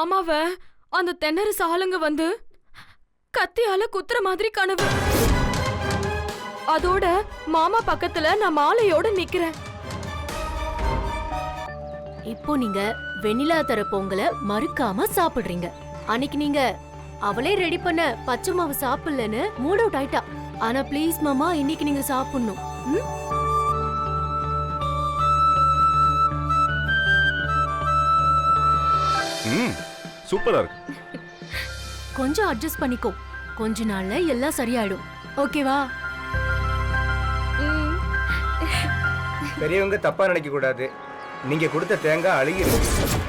மாமாவ அந்த தென்னரசு ஆளுங்க வந்து கத்தியால குத்துற மாதிரி கனவு. அதோட மாமா பக்கத்துல நான் மாலையோட நிக்கிறேன். இப்போ நீங்க வெண்ணிலா தர பொங்கலை மறுக்காம சாப்பிடுறீங்க. அன்னைக்கு நீங்க அவளே ரெடி பண்ண பச்சை மாவு சாப்பிடலன்னு மூட் அவுட் ஆயிட்டா. ஆனா ப்ளீஸ் மாமா, இன்னைக்கு நீங்க சாப்பிடணும். சூப்பரா இருக்கு. கொஞ்சம் அட்ஜஸ்ட் பண்ணிக்கோ, கொஞ்ச நாள்ல எல்லாம் சரியாயிடும். ஓகேவா? பெரியவங்க தப்பா நினைக்க கூடாது. நீங்க கொடுத்த தேங்காய் அழுகிருக்கு.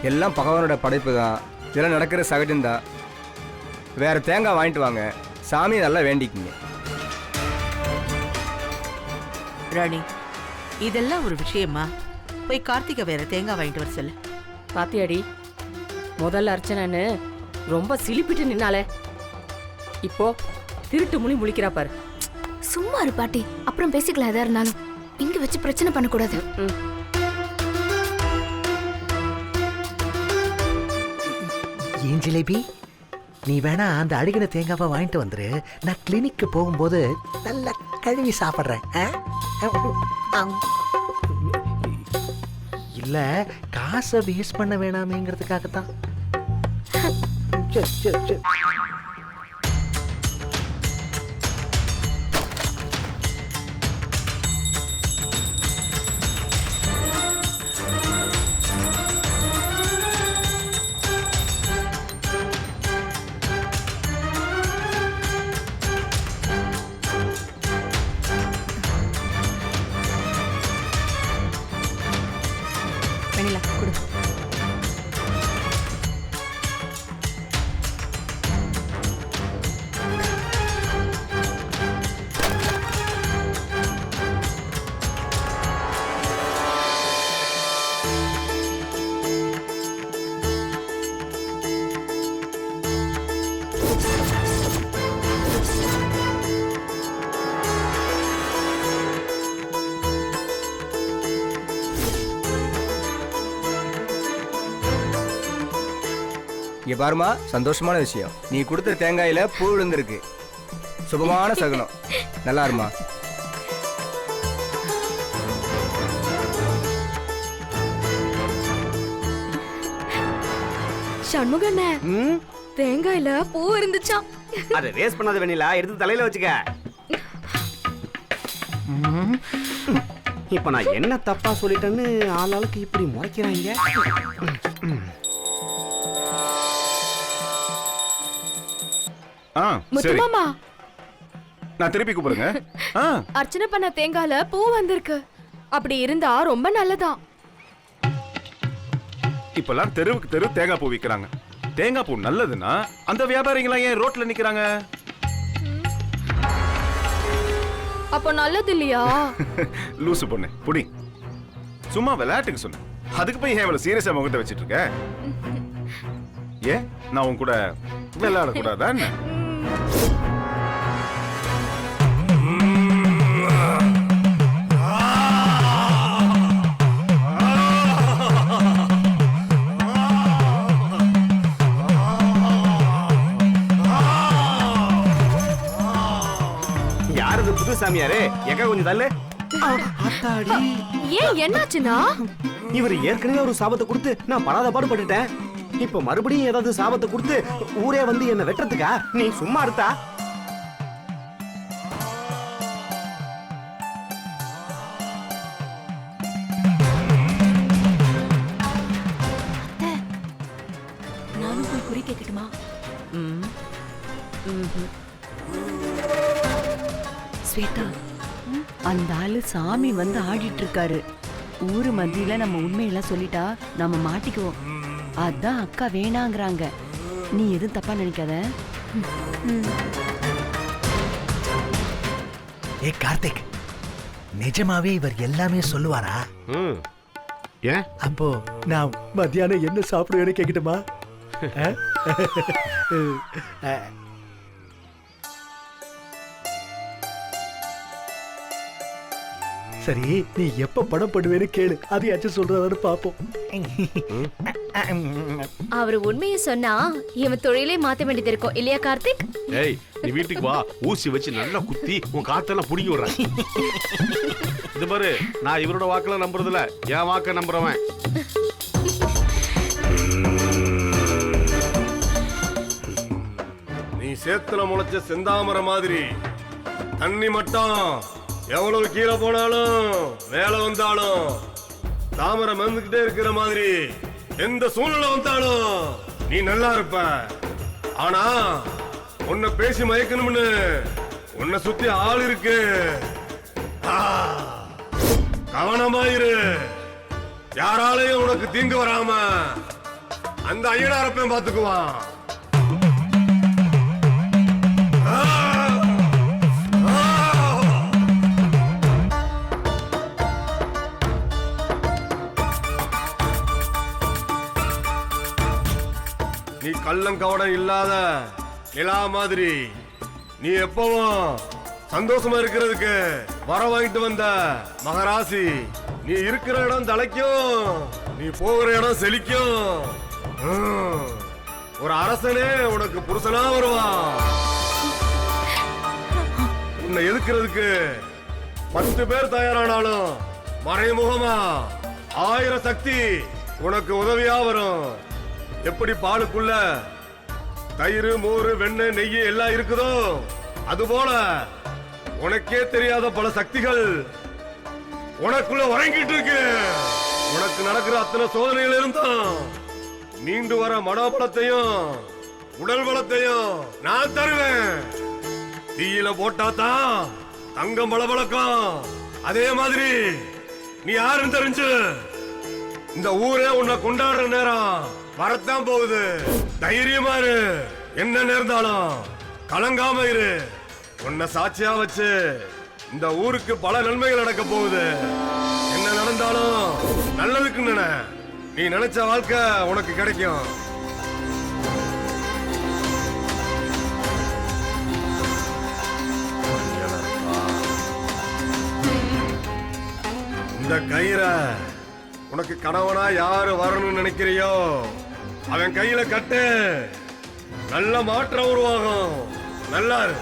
எல்லாம் பகவானோட படைப்பு தான். இதெல்லாம் நடக்கிற சகஜம்தான். வேற தேங்காய் வாங்கிட்டு வாங்க, சாமியை நல்லா வேண்டிக்குங்க. ராணி, இதெல்லாம் ஒரு விஷயமா? போய் கார்த்திகை வேற தேங்காய் வாங்கிட்டு வர சொல்லு. பாத்தியாடி, முதல்ல அர்ச்சனைன்னு ரொம்ப சிலிப்பிட்டு நின்னாலே இப்போ திருட்டு முனி முழிக்கிறா பாரு. சும்மா இரு பாட்டி, அப்புறம் பேசிக்கலாம். எதா இருந்தாலும் இங்க வச்சு பிரச்சனை பண்ணக்கூடாது. ஏன் ஜிலேபி, நீ வேணா அந்த அழுகின தேங்காவை வாங்கிட்டு வந்துரு. நான் கிளினிக்கு போகும்போது நல்லா கழுவி சாப்பிட்றேன். இல்ல, காசை வேஸ்ட் பண்ண வேணாமேங்கிறதுக்காகத்தான். வெண்ணிலா கொடு. இங்க பாருமா, சந்தோஷமான விஷயம். நீ கொடுத்த தேங்காயில பூ விழுந்திருக்கு. சுபமான சகுனம். நல்லா இருமா. சண்முகண்ண, தேங்காயில பூ இருந்துச்சாம். அதை வேஸ்ட் பண்ணாத வெண்ணிலா, எடுத்து தலையில வச்சுக்க. இப்ப நான் என்ன தப்பா சொல்லிட்டேன்னு ஆளாளுக்கு இப்படி முறைக்கிறாங்க. முத்துமாமா, நான் திருப்பி கூப்பிடுங்க. அர்ச்சனை பண்ண தேங்காயில பூ வந்திருக்கு. அப்படி இருந்தா ரொம்ப நல்லதான். இப்பெல்லாம் தெருவுக்கு தெரு தேங்காய் பூ விற்கிறாங்க. தேங்காய் பூ நல்லதுன்னா அந்த வியாபாரிகளா ஏன் ரோட்ல நிக்கிறாங்க? அப்போ நல்லது இல்லையா? லூசு பொண்ணு புடி. சும்மா விளையாட்டுக்கு சொன்ன, அதுக்கு போய் ஏன் இவ்வளவு சீரியஸா முகத்தை வச்சிட்டு இருக்க? ஏன் நான் உன் கூட விளையாட கூடாதா என்ன? யாரு புது சாமியாரே? எங்க கொஞ்சம் தள்ளு. ஏன், என்னாச்சுன்னா? இவர் ஏற்கனவே ஒரு சாபத்தை கொடுத்து நான் படாத பாடுபட்டுட்டேன். இப்ப மறுபடியும் ஏதாவது சாபத்தை கொடுத்து ஊரே வந்து என்ன வெட்டுறதுக்கா? நீ சும்மா இருத்தா? நானும் போய் குறி கேட்கட்டுமா? ஸ்வேதா, அந்த ஆளு சாமி வந்து ஆடிட்டு இருக்காரு. ஊரு மத்தியில நம்ம உண்மையெல்லாம் சொல்லிட்டா நம்ம மாட்டிக்குவோம். அதான் அக்கா வேணாங்கிறாங்க. நீ எதுவும் தப்பா நினைக்காத. ஏ கார்த்திக், நிஜமாவே இவர் எல்லாமே சொல்லுவாரா? ஏன்? அப்போ நான் மத்தியானம் என்ன சாப்பிடுவேன்னு கேட்கட்டுமா? சரி, நீ எப்ப படம் பண்ணுவேன்னு கேளு, அதையாச்சும் சொல்றதான்னு பாப்போம். அவர் உண்மையை சொன்னா இவன் தொழிலே மாத்த வேண்டியது இருக்கும் இல்லையா கார்த்திக்? ஏய், நீ வீட்டுக்கு வா, ஊசி வச்சு நல்லா குத்தி உன் காத்தெல்லாம் புடுங்கி விடுறேன். இது பாரு, நான் இவரோட வாக்கெல்லாம் நம்புறதில்ல, என் வாக்க நம்புறவன். நீ சேத்துல முளைச்ச செந்தாமரை மாதிரி தண்ணி மட்டம் எவ்வளவு கீழே போனாலும் மேல வந்தாலும் தாமரை மறந்துகிட்டே இருக்கிற மாதிரி எந்த சூழ்நிலை வந்தாலும் நீ நல்லா இருப்ப. ஆனா உன்னை பேசி மயக்கணும்னு உன்னை சுத்தி ஆள் இருக்கு. கவனமாயிரு, யாராலையும் உனக்கு தீங்கு வராம அந்த ஐயனாரப்பையும் பாத்துக்குவான். நீ கள்ளங்கவடம் இல்லாத நிலா மாதிரி நீ எப்பவும் சந்தோஷமா இருக்கிறதுக்கு வர வாங்கிட்டு வந்த மகராசி. நீ இருக்கிற இடம் தலைக்கும், நீ போகிற இடம் செழிக்கும். ஒரு அரசனே உனக்கு புருஷனா வருவான். உன்னை எதுக்கிறதுக்கு 10 பேர் தயாரானாலும் மறைமுகமா 1000 சக்தி உனக்கு உதவியா வரும். எப்படி பாலுக்குள்ள தயிர், மோர், வெண்ணெய், நெய் எல்லாம் இருக்குதோ அதுபோல உனக்கே தெரியாத பல சக்திகள் உனக்குள்ள உறங்கிட்டு இருக்கு. உனக்கு நடக்கிற அத்தனை சோதனைகள் இருந்தும் மீண்டு வர மனோபலத்தையும் உடல் பலத்தையும் நான் தருவேன். தீயில போட்டாதான் தங்கம் பளபளக்கும். அதே மாதிரி நீ யாருன்னு தெரிஞ்சு இந்த ஊரே உன்னை கொண்டாடுற நேரம் வரத்தான் போகுது. தைரியமா இரு, என்ன நேர்ந்தாலும் கலங்காம இரு. உன்னை சாட்சியா வச்சு இந்த ஊருக்கு பல நன்மைகள் நடக்க போகுது. என்ன நடந்தாலும் நல்லதுக்கு நினை. நீ நினைச்ச வாழ்க்கை உனக்கு கிடைக்கும். இந்த கயிறை உனக்கு கணவனா யாரு வரணும்னு நினைக்கிறியோ அவன் கையில கட்டு. நல்ல மாற்றம் உருவாகும். நல்லா இரு.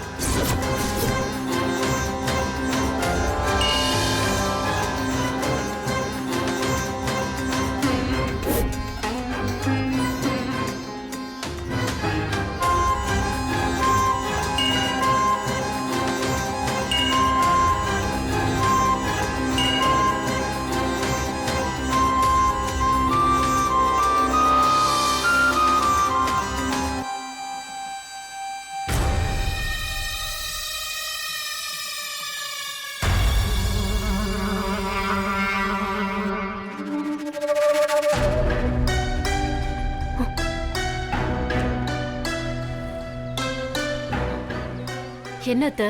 என்னத்த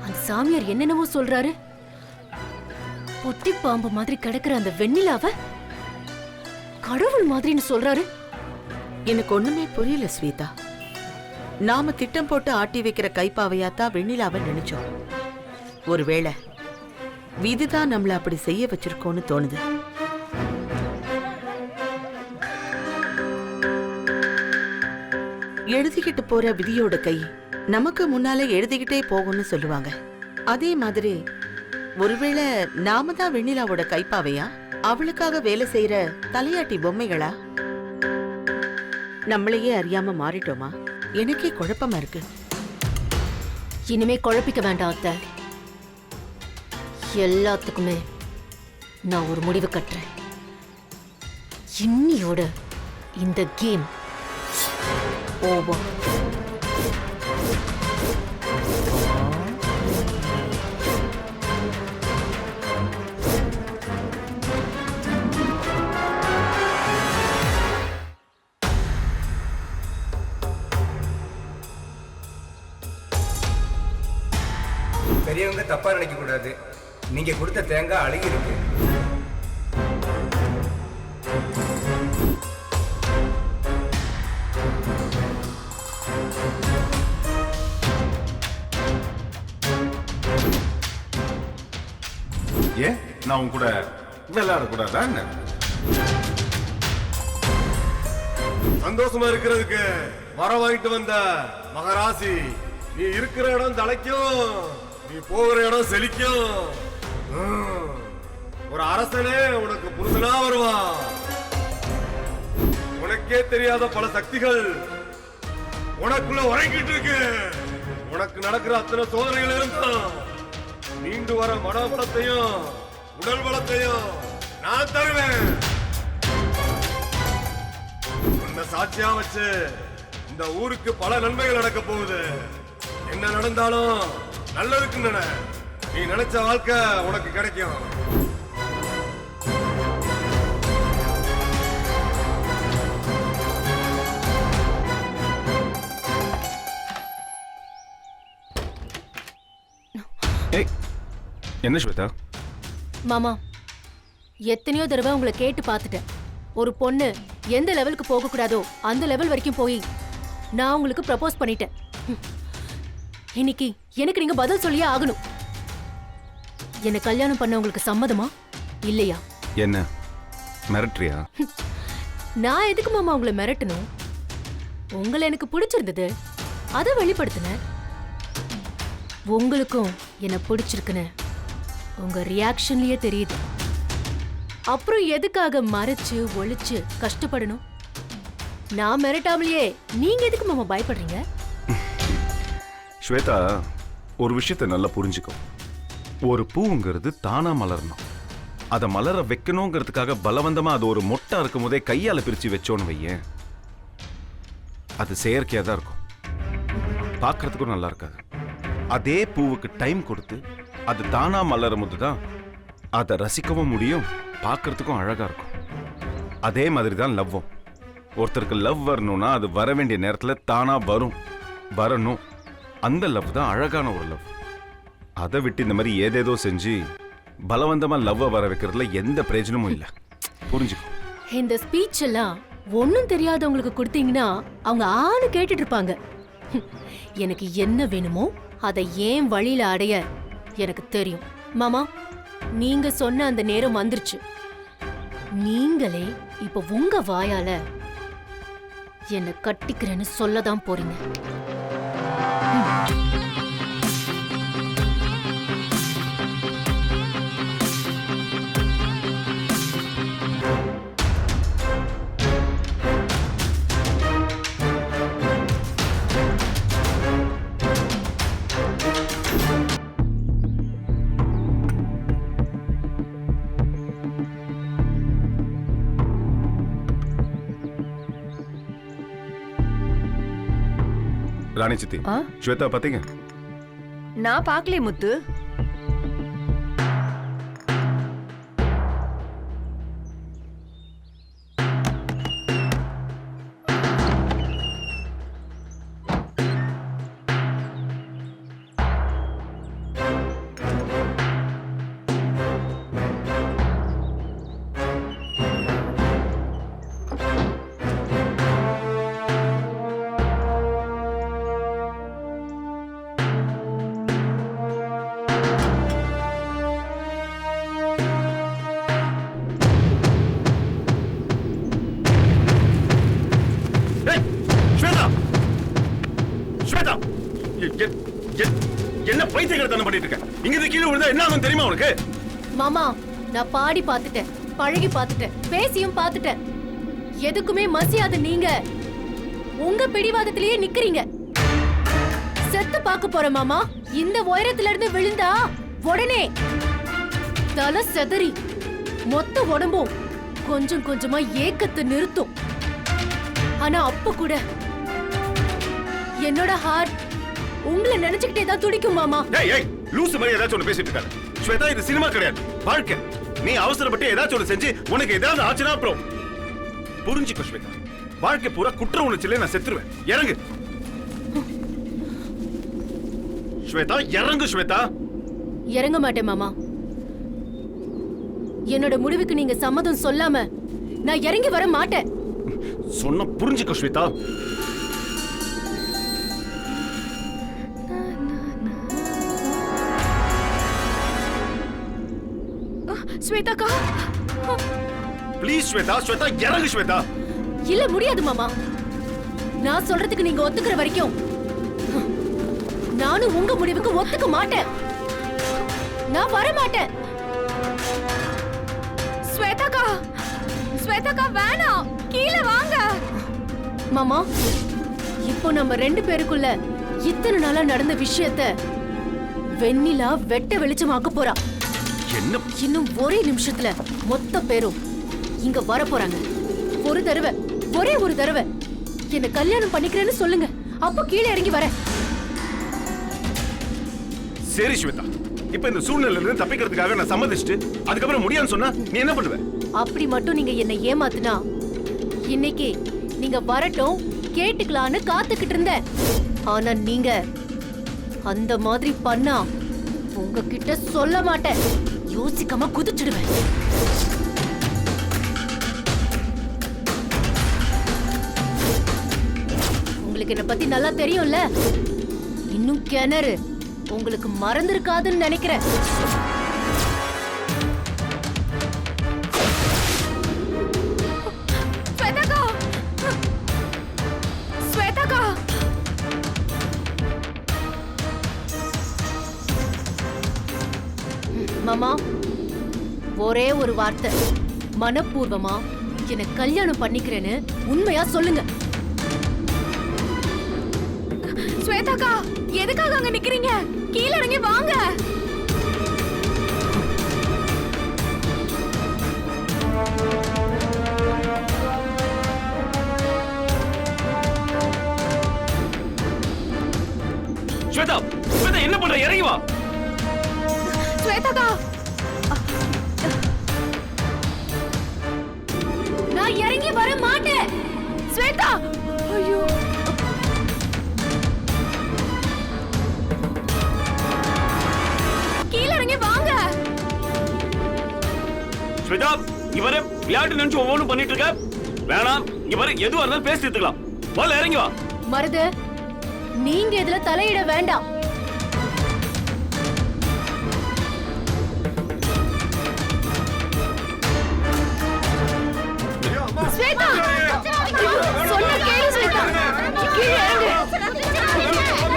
அந்த சாமியார் என்னென்னவோ சொல்றாரு. பொட்டி பாம்பு மாதிரி கிடக்குற அந்த வெண்ணிலாவ கடவுள் மாதிரின்னு சொல்றாரு. எனக்கு ஒண்ணுமே புரியல ஸ்வேதா. நாம திட்டம் போட்டு ஆட்டி வைக்கிற கைப்பாவையாத்தான் வெண்ணிலாவை நினைச்சோம். ஒருவேளை விதிதான் நம்மள அப்படி செய்ய வச்சிருக்கோன்னு தோணுது. எழுதிக்கிட்டு போற விதியோட கை நமக்கு முன்னாலே எழுதிக்கிட்டே போகும்னு சொல்லுவாங்க. அதே மாதிரி ஒருவேளை நாம தான் வெண்ணிலாவோட கைப்பாவையா, அவளுக்காக வேலை செய்யற தலையாட்டி பொம்மைகளா? நம்மளையே அறியாம மாறிட்டோமா? எனக்கே குழப்பமா இருக்கு. இனிமே குழப்பிக்க வேண்டாம் அத்தை. எல்லாத்துக்குமே நான் ஒரு முடிவு கட்டுறேன். இன்னியோட இந்த கேம் ஓவர். பெரியவங்க தப்பா நினைக்க கூடாது. நீங்க கொடுத்த தேங்காய் அழுகி இருக்கு. ஏன் நான் உன் கூட விளையாடக்கூடாதா என்ன? சந்தோஷமா இருக்கிறதுக்கு வர வாங்கிட்டு வந்த மகராசி, நீ இருக்கிற இடம் தலைக்கும், நீ போகிற இடம் செழிக்கும். ஒரு அரசனே உனக்கு புருஷனா வருவான். உனக்கே தெரியாத பல சக்திகள் உனக்குள்ள உறங்கிட்டு இருக்கு. உனக்கு நடக்கிற அத்தனை சோதனைகள் இருந்தா மீண்டு வர மன பலத்தையும் உடல் பலத்தையும் நான் தருவேன். உன்னை சாட்சியா வச்சு இந்த ஊருக்கு பல நன்மைகள் நடக்க போகுது. என்ன நடந்தாலும் நல்லதுக்கு நினை. நீ நினைச்ச வாழ்க்கை உனக்கு கிடைக்கும். என்ன ஸ்வேதா? மாமா, எத்தனையோ தடவை உங்களை கேட்டு பார்த்துட்டேன். ஒரு பொண்ணு எந்த லெவலுக்கு போக கூடாதோ அந்த லெவல் வரைக்கும் போய் நான் உங்களுக்கு ப்ரப்போஸ் பண்ணிட்டேன். இன்னைக்கு எனக்கு நீங்க பதில் சொல்லியே ஆகணும். என்ன கல்யாணம் பண்ண உங்களுக்கு சம்மதமா இல்லையா? என்ன மிரட்டுறியா? நான் எதுக்கு மாமா உங்களை மிரட்டணும்? உங்களை எனக்கு பிடிச்சிருந்தது, அதை வெளிப்படுத்தினேன். உங்களுக்கும் என்ன பிடிச்சிருக்குன்னு உங்க ரியாக்ஷன்லயே தெரியுது. அப்புறம் எதுக்காக மறைச்சு ஒளிச்சு கஷ்டப்படணும்? நான் மிரட்டாமலையே நீங்க எதுக்கு மாமா பயப்படுறீங்க? ஸ்வேதா, ஒரு விஷயத்தை நல்லா புரிஞ்சுக்கோ. ஒரு பூங்கிறது தானா மலரணும். அதை மலர வைக்கணுங்கிறதுக்காக பலவந்தமா அது ஒரு மொட்டா இருக்கும் போதே கையால பிரிச்சு வச்சோன்னு வையேன், அது செயற்கையா தான் இருக்கும், பார்க்கறதுக்கும் நல்லா இருக்காது. அதே பூவுக்கு டைம் கொடுத்து அது தானா மலரும் போதுதான் அதை ரசிக்கவும் முடியும், பார்க்கறதுக்கும் அழகா இருக்கும். அதே மாதிரி தான் லவ்வும். ஒருத்தருக்கு லவ் வரணும்னா அது வர வேண்டிய நேரத்தில் தானா வரணும். அந்த லவ் தான் அழகான ஒரு லவ். அதை விட்டு இந்த மாதிரி ஏதேதோ செஞ்சு பலவந்தமா லவ்வை வர வைக்கிறதுல எந்த பிரயோஜனமும் இல்லை. புரிஞ்சுக்கோ. இந்த ஸ்பீச் எல்லாம் ஒன்னும் தெரியாதவங்களுக்கு கொடுத்தீங்கன்னா அவங்க ஆளு கேட்டுட்டு இருப்பாங்க. எனக்கு என்ன வேணுமோ அதை ஏன் வழியில அடைய எனக்கு தெரியும். மாமா, நீங்க சொன்ன அந்த நேரம் வந்துருச்சு. நீங்களே இப்ப உங்க வாயால என்ன கட்டிக்கிறேன்னு சொல்லதான் போறீங்க. ராணி சித்தி, ஸ்வேதா பாத்தீங்க? நான் பார்க்கல முத்து. என்ன பைத்தியக்காரத்தனம் பண்ணிட்டு இருக்க? இங்க இருந்து கீழே விழுந்தா என்ன ஆகும் தெரியுமா உனக்கு? மாமா, நான் பாடி பார்த்துட்டேன், பழகி பார்த்துட்டேன், பேசியும் பார்த்துட்டேன். எதுக்குமே மசியாத நீங்க உங்க பிடிவாதத்திலேயே நிக்கிறீங்க. செத்து பார்க்க போற மாமா. இந்த உயரத்துல இருந்து விழுந்தா உடனே தலை செதறி மொத்த உடம்பும் கொஞ்சம் கொஞ்சமா ஏக்கத்தை நிறுத்தும். ஆனா அப்ப கூட என்னோட ஹார்ட் உங்களை நினைச்சுக்கிட்டே தான் துடிக்கும் மாமா. ஏய் லூசு மாதிரி ஏதாச்சும் ஒன்று பேசிட்டு இருக்காரு. ஸ்வேதா, இது சினிமா கிடையாது, வாழ்க்கை. நீ அவசரப்பட்டு ஏதாச்சும் ஒன்று செஞ்சு உனக்கு ஏதாவது ஆச்சுன்னா அப்புறம் புரிஞ்சுக்கோ ஸ்வேதா. வாழ்க்கை பூரா குற்ற உணர்ச்சியில நான் செத்துருவேன். இறங்கு ஸ்வேதா, இறங்கு ஸ்வேதா. இறங்க மாட்டேன் மாமா. என்னோட முடிவுக்கு நீங்க சம்மதம் சொல்லாம நான் இறங்கி வர மாட்டேன். சொன்ன புரிஞ்சுக்க ஸ்வேதா. ஸ்வேதாக்கா, ப்ளீஸ் ஸ்வேதா, ஸ்வேதா இறங்கு ஸ்வேதா. இல்ல முடியாது மாமா. நான் சொல்றதுக்கு நீங்க ஒத்துக்கிற வரைக்கும் நானும் உங்க முடிவுக்கு ஒத்துக்க மாட்டேன். நான் வர மாட்டேன். ஸ்வேதாக்கா, ஸ்வேதாக்கா வேணாம், கீழே வாங்க. மாமா, இப்போ நம்ம 2 பேருக்குள்ள இத்தனை நாளா நடந்த விஷயத்த வெண்ணிலா வெட்ட வெளிச்சமாக்க போறா. என்ன? இன்னும் ஒரே நிமிஷத்துல மொத்த பேரும் இங்க வர போறாங்க. ஒரு தடவை, ஒரே ஒரு தடவை என்ன கல்யாணம் பண்ணிக்கிறேன்னு சொல்லுங்க. அப்போ கீழே இறங்கி வரேன். சரி ஸ்வேதா, இப்ப இந்த சூழ்நிலையில இருந்து தப்பிக்கிறதுக்காக நான் சம்மதிச்சுட்டு அதுக்கப்புறம் முடியான்னு சொன்னா நீ என்ன பண்ணுவ? அப்படி மட்டும் நீங்க என்ன ஏமாத்துனா இன்னைக்கு நீங்க வரட்டும் கேட்டுக்கலான்னு காத்துக்கிட்டு இருந்தேன். ஆனா நீங்க அந்த மாதிரி பண்ணா உங்ககிட்ட சொல்ல மாட்டேன். யோசிக்காம குதிச்சிடுவேன். உங்களுக்கு என்ன பத்தி நல்லா தெரியும்ல. இன்னும் கிணறு உங்களுக்கு மறந்திருக்காதுன்னு நினைக்கிறேன். ஸ்வேதாக்கா, ஸ்வேதாக்கா, மாமா, ஒரே ஒரு வார்த்தை, மனப்பூர்வமா என்ன கல்யாணம் பண்ணிக்கிறேன்னு உண்மையா சொல்லுங்க. ஸ்வேதாக்கா, எதுக்காக அங்க நிக்கிறீங்க? கீழே இறங்கி வாங்க. ஸ்வேதா, ஸ்வேதா என்ன பண்ற? இறங்கி வா. ஸ்வேதாக்கா, நான் இறங்கி வர மாட்டேன். ஸ்வேதா, ஐயோ, கீழே இறங்கி வாங்க. ஸ்வேதா, இவரே விளையாட்டு நினைச்சு ஒவ்வொன்றும் பண்ணிட்டு இருக்க. வேணாம், இவரு எதுவா இருந்தாலும் பேசி எடுத்துக்கலாம். முதல்ல இறங்கி வா. மருது, நீங்க இதுல தலையிட வேண்டாம். ஸ்வேதா, சொன்ன கேளு ஸ்வேதா. கீழே இறங்கு.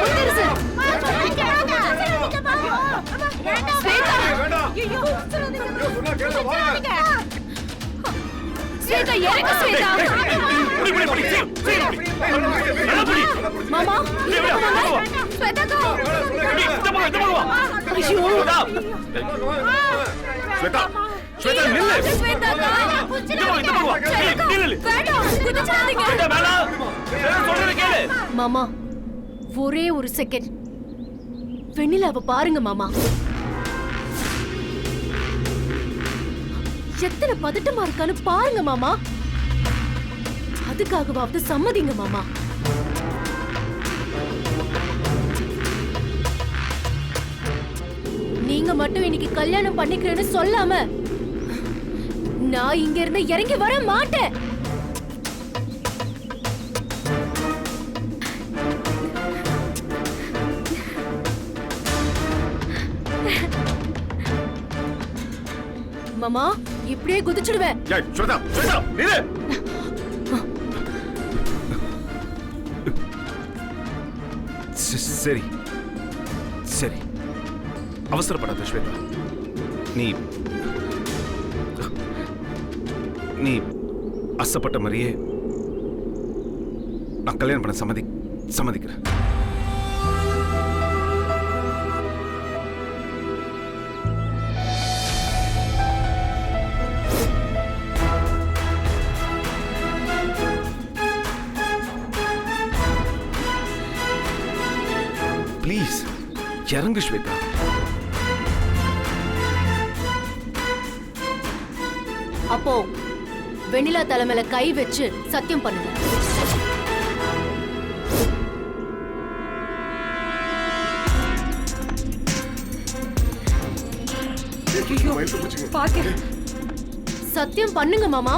வந்துரு சார். ஸ்வேதா, ஸ்வேதா இறங்கு ஸ்வேதா. மாமா, ஸ்வேதாக்கா, ஐயோ, ஸ்வேதா, ஸ்வேதா நில்லு. ஸ்வேதாக்கா, வேண்டாம், குதிச்சிடாதீங்க. சொல்றத கேளு. மாமா, ஒரே ஒரு செகண்ட் வெண்ணிலாவை பாருங்க மாமா. எத்தனை பதட்டமா இருக்கான்னு பாருங்க மாமா. அதுக்காகவாவது சம்மதிங்க மாமா. நீங்க மட்டும் இன்னைக்கு கல்யாணம் பண்ணிக்கிறேன்னு சொல்லாம நான் இங்க இருந்து இறங்கி வர மாட்டேன். மாமா, இப்படியே குதிச்சிடுவேன். ஏய் ஸ்வேதா, ஸ்வேதா நில்லு. சரி சரி, அவசரப்படாத ஸ்வேதா. நீ ஆசைப்பட்ட மாதிரியே நான் கல்யாணம் பண்ண சம்மதிக்கிறேன். ப்ளீஸ் இறங்கு ஸ்வேதா. அப்போ வெண்ணிலா தலைமையில கை வச்சு சத்தியம் பண்ணுங்க. சத்தியம் பண்ணுங்க மாமா.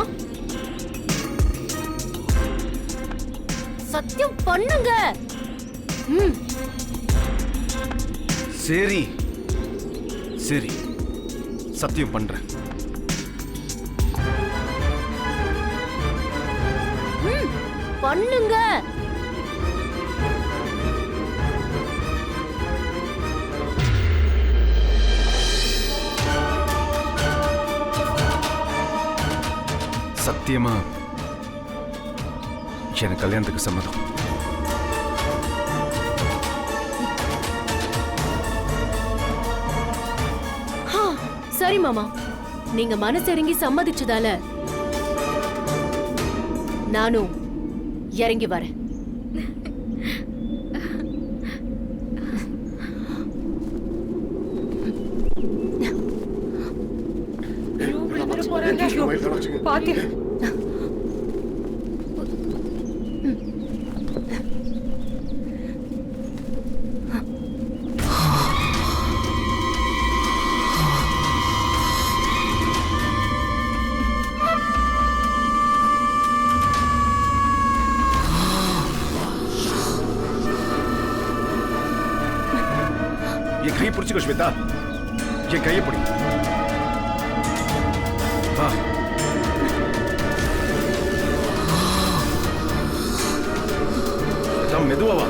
சத்தியம் பண்ணுங்க. ம். சரி சரி, சத்தியம் பண்றேன். பண்ணுங்க. சத்தியமா எனக்கு கல்யாணத்துக்கு சம்மதம். சரி மாமா, நீங்க மனசிறங்கி சம்மதிச்சதால நானும் இறங்கி வரேன். பாத்து என் கையை பிடிச்சுக்கோ ஸ்வேதா, என் கையை பிடி. வா. மெதுவா வா.